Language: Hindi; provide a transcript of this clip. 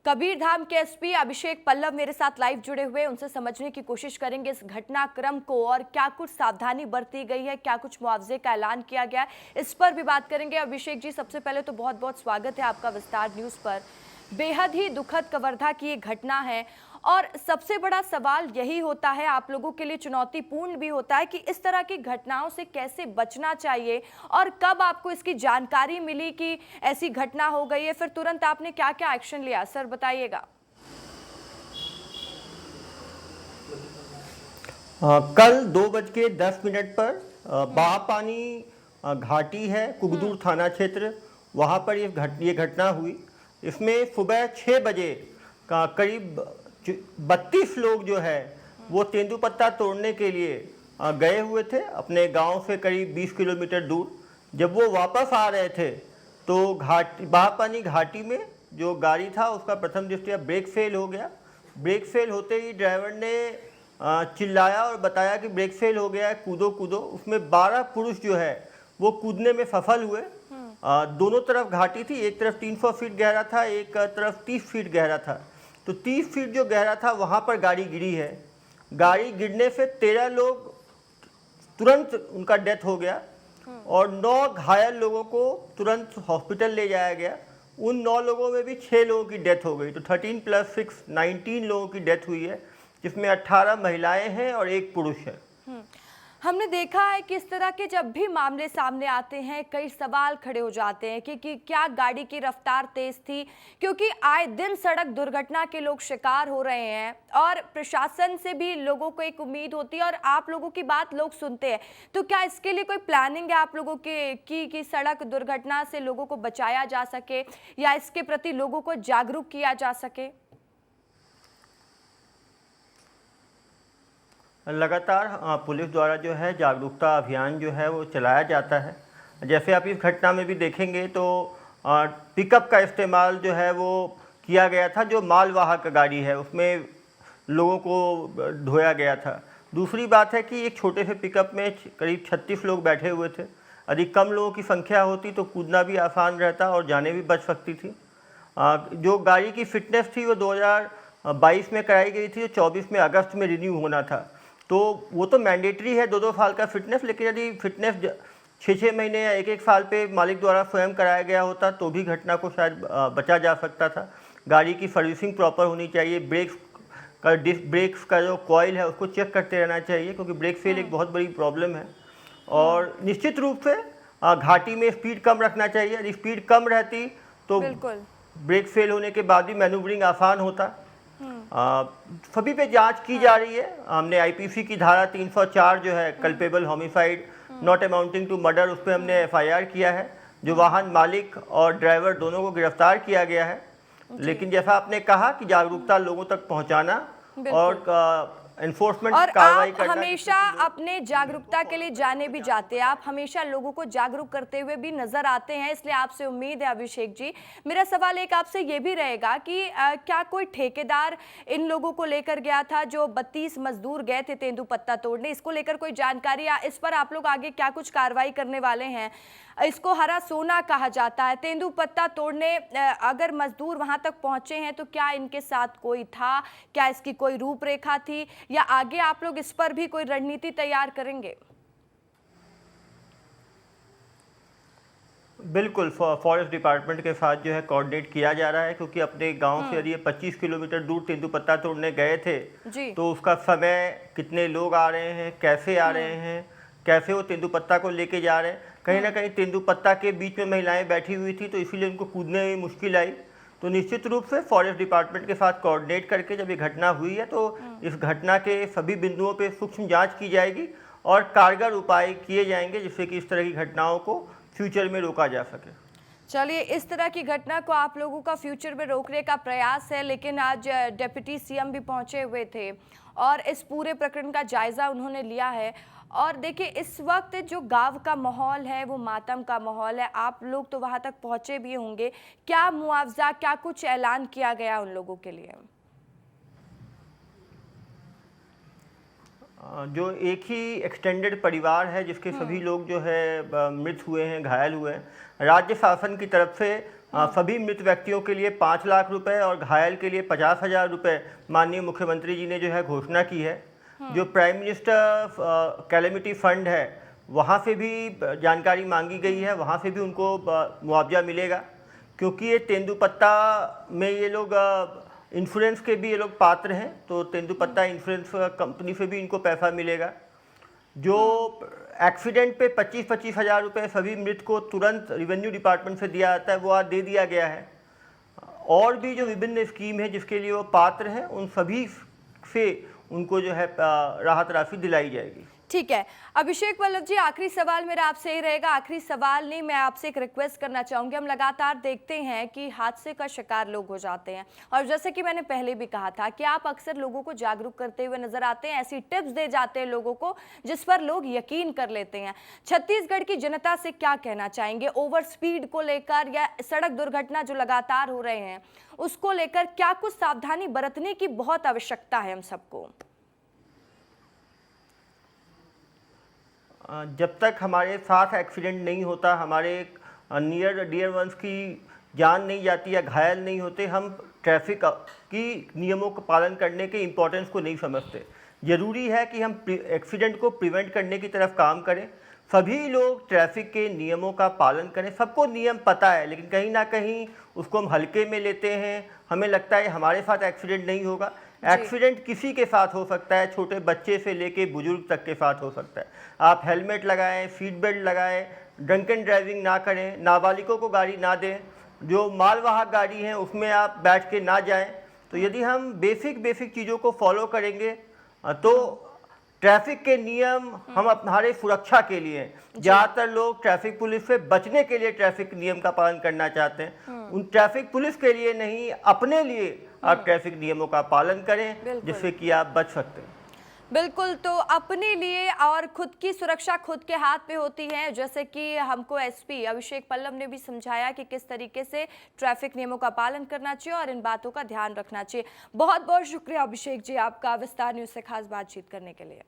कबीरधाम के एसपी अभिषेक पल्लव मेरे साथ लाइव जुड़े हुए, उनसे समझने की कोशिश करेंगे इस घटनाक्रम को और क्या कुछ सावधानी बरती गई है, क्या कुछ मुआवजे का ऐलान किया गया है, इस पर भी बात करेंगे। अभिषेक जी, सबसे पहले तो बहुत बहुत स्वागत है आपका विस्तार न्यूज पर। बेहद ही दुखद कवर्धा की ये घटना है और सबसे बड़ा सवाल यही होता है, आप लोगों के लिए चुनौतीपूर्ण भी होता है कि इस तरह की घटनाओं से कैसे बचना चाहिए और कब आपको इसकी जानकारी मिली कि ऐसी घटना हो गई है, फिर तुरंत आपने क्या क्या एक्शन लिया, सर बताइएगा। कल 2:10 पर बापानी घाटी है, कुगदूर थाना क्षेत्र, वहाँ पर ये घटना हुई। इसमें सुबह 6 बजे का करीब 32 लोग जो है वो तेंदुपत्ता तोड़ने के लिए गए हुए थे अपने गांव से करीब 20 किलोमीटर दूर। जब वो वापस आ रहे थे तो बापानी घाटी में जो गाड़ी था उसका प्रथम दृष्टया ब्रेक फेल हो गया। ब्रेक फेल होते ही ड्राइवर ने चिल्लाया और बताया कि ब्रेक फेल हो गया है, कूदो कूदो। उसमें 12 पुरुष जो है वो कूदने में सफल हुए। दोनों तरफ घाटी थी, एक तरफ 300 फीट गहरा था, एक तरफ 30 फीट गहरा था। तो 30 फीट जो गहरा था वहाँ पर गाड़ी गिरी है। गाड़ी गिरने से 13 लोग तुरंत उनका डेथ हो गया और 9 घायल लोगों को तुरंत हॉस्पिटल ले जाया गया। उन 9 लोगों में भी 6 लोगों की डेथ हो गई। तो 13 + 6 19 लोगों की डेथ हुई है, जिसमें 18 महिलाएं हैं और 1 पुरुष है। हमने देखा है कि इस तरह के जब भी मामले सामने आते हैं कई सवाल खड़े हो जाते हैं कि क्या गाड़ी की रफ्तार तेज थी, क्योंकि आए दिन सड़क दुर्घटना के लोग शिकार हो रहे हैं और प्रशासन से भी लोगों को एक उम्मीद होती है और आप लोगों की बात लोग सुनते हैं। तो क्या इसके लिए कोई प्लानिंग है आप लोगों की कि सड़क दुर्घटना से लोगों को बचाया जा सके या इसके प्रति लोगों को जागरूक किया जा सके? लगातार पुलिस द्वारा जो है जागरूकता अभियान जो है वो चलाया जाता है। जैसे आप इस घटना में भी देखेंगे तो पिकअप का इस्तेमाल जो है वो किया गया था, जो मालवाहक गाड़ी है उसमें लोगों को ढोया गया था। दूसरी बात है कि एक छोटे से पिकअप में करीब 36 लोग बैठे हुए थे। अधिक कम लोगों की संख्या होती तो कूदना भी आसान रहता और जाने भी बच सकती थी। जो गाड़ी की फिटनेस थी वो 2022 में कराई गई थी, 24 में अगस्त में रिन्यू होना था। तो वो तो मैंडेटरी है 2-2 साल का फिटनेस, लेकिन यदि फिटनेस 6-6 महीने या 1-1 साल पे मालिक द्वारा स्वयं कराया गया होता तो भी घटना को शायद बचा जा सकता था। गाड़ी की सर्विसिंग प्रॉपर होनी चाहिए। ब्रेक्स का जो कॉइल है उसको चेक करते रहना चाहिए, क्योंकि ब्रेक फेल एक बहुत बड़ी प्रॉब्लम है। और निश्चित रूप से घाटी में स्पीड कम रखना चाहिए। यदि स्पीड कम रहती तो ब्रेक फेल होने के बाद भी मैनूवरिंग आसान होता। सभी पे जांच की जा रही है। हमने आईपीसी की धारा 304 जो है culpable homicide not amounting to murder, उस पर हमने एफआईआर किया है। जो वाहन मालिक और ड्राइवर दोनों को गिरफ्तार किया गया है। लेकिन जैसा आपने कहा कि जागरूकता लोगों तक पहुंचाना और एनफोर्समेंट कार्रवाई करना। हमेशा अपने जागरूकता के लिए जाने भी जाते हैं, आप हमेशा लोगों को जागरूक करते हुए भी नजर आते हैं, इसलिए आपसे उम्मीद है अभिषेक जी। मेरा सवाल एक आपसे ये भी रहेगा कि क्या कोई ठेकेदार इन लोगों को लेकर गया था, जो 32 मजदूर गए थे तेंदुपत्ता तोड़ने, इसको लेकर कोई जानकारी या इस पर आप लोग आगे क्या कुछ कार्रवाई करने वाले हैं? इसको हरा सोना कहा जाता है तेंदुपत्ता तोड़ने। अगर मजदूर वहां तक पहुंचे हैं तो क्या इनके साथ कोई था, क्या इसकी कोई रूपरेखा थी या आगे आप लोग इस पर भी कोई रणनीति तैयार करेंगे? बिल्कुल, फॉरेस्ट डिपार्टमेंट के साथ जो है कोऑर्डिनेट किया जा रहा है, क्योंकि अपने गांव से यदि 25 किलोमीटर दूर तेंदुपत्ता तोड़ने गए थे तो उसका समय, कितने लोग आ रहे हैं, कैसे आ रहे हैं, कैसे वो तेंदुपत्ता को लेके जा रहे हैं। कहीं ना कहीं तेंदुपत्ता के बीच में महिलाएं बैठी हुई थी तो इसीलिए उनको कूदने में मुश्किल आई। तो निश्चित रूप से फॉरेस्ट डिपार्टमेंट के साथ कोऑर्डिनेट करके जब ये घटना हुई है तो इस घटना के सभी बिंदुओं पे सूक्ष्म जांच की जाएगी और कारगर उपाय किए जाएंगे, जिससे कि इस तरह की घटनाओं को फ्यूचर में रोका जा सके। चलिए, इस तरह की घटना को आप लोगों का फ्यूचर में रोकने का प्रयास है, लेकिन आज डिप्टी सीएम भी पहुंचे हुए थे और इस पूरे प्रकरण का जायजा उन्होंने लिया है। और देखिए, इस वक्त जो गांव का माहौल है वो मातम का माहौल है, आप लोग तो वहां तक पहुंचे भी होंगे। क्या मुआवजा, क्या कुछ ऐलान किया गया उन लोगों के लिए? जो एक ही एक्सटेंडेड परिवार है जिसके सभी लोग जो है मृत हुए हैं, घायल हुए हैं, राज्य शासन की तरफ से सभी मृत व्यक्तियों के लिए 5 लाख रुपए और घायल के लिए 50,000 रुपए माननीय मुख्यमंत्री जी ने जो है घोषणा की है। जो प्राइम मिनिस्टर कैलेमिटी फंड है वहाँ से भी जानकारी मांगी गई है, वहाँ से भी उनको मुआवजा मिलेगा, क्योंकि ये तेंदुपत्ता में ये लोग इंश्योरेंस के भी ये लोग पात्र हैं, तो तेंदुपत्ता इंश्योरेंस कंपनी से भी इनको पैसा मिलेगा। जो एक्सीडेंट पे 25-25 हज़ार रुपये सभी मृत को तुरंत रेवेन्यू डिपार्टमेंट से दिया जाता है, वो आज दे दिया गया है। और भी जो विभिन्न स्कीम है जिसके लिए वो पात्र हैं, उन सभी से उनको जो है राहत राशि दिलाई जाएगी। ठीक है अभिषेक वल्लभ जी, आखिरी सवाल मेरा आपसे ही रहेगा। आखिरी सवाल नहीं, मैं आपसे एक रिक्वेस्ट करना चाहूंगी। हम लगातार देखते हैं कि हादसे का शिकार लोग हो जाते हैं, और जैसे कि मैंने पहले भी कहा था कि आप अक्सर लोगों को जागरूक करते हुए नजर आते हैं, ऐसी टिप्स दे जाते हैं लोगों को जिस पर लोग यकीन कर लेते हैं। छत्तीसगढ़ की जनता से क्या कहना चाहेंगे ओवर स्पीड को लेकर, या सड़क दुर्घटना जो लगातार हो रहे हैं उसको लेकर क्या कुछ सावधानी बरतने की बहुत आवश्यकता है हम सबको? जब तक हमारे साथ एक्सीडेंट नहीं होता, हमारे नियर डियर वंस की जान नहीं जाती या घायल नहीं होते, हम ट्रैफिक की नियमों का पालन करने के इम्पोर्टेंस को नहीं समझते। ज़रूरी है कि हम एक्सीडेंट को प्रिवेंट करने की तरफ काम करें। सभी लोग ट्रैफिक के नियमों का पालन करें। सबको नियम पता है, लेकिन कहीं ना कहीं उसको हम हल्के में लेते हैं। हमें लगता है हमारे साथ एक्सीडेंट नहीं होगा। एक्सीडेंट किसी के साथ हो सकता है, छोटे बच्चे से लेके बुजुर्ग तक के साथ हो सकता है। आप हेलमेट लगाएं, सीट बेल्ट लगाएं, ड्रंकन ड्राइविंग ना करें, नाबालिगों को गाड़ी ना दें, जो मालवाहक गाड़ी हैं उसमें आप बैठ के ना जाएं। तो यदि हम बेसिक चीज़ों को फॉलो करेंगे तो ट्रैफिक के नियम हम हमारे सुरक्षा के लिए, ज़्यादातर लोग ट्रैफिक पुलिस से बचने के लिए ट्रैफिक नियम का पालन करना चाहते हैं। उन ट्रैफिक पुलिस के लिए नहीं, अपने लिए आप ट्रैफिक नियमों का पालन करें, जिससे कि आप बच सकते हैं। बिल्कुल, तो अपने लिए और खुद की सुरक्षा खुद के हाथ पे होती है। जैसे कि हमको एसपी अभिषेक पल्लव ने भी समझाया कि किस तरीके से ट्रैफिक नियमों का पालन करना चाहिए और इन बातों का ध्यान रखना चाहिए। बहुत बहुत शुक्रिया अभिषेक जी आपका विस्तार न्यूज़ से खास बातचीत करने के लिए।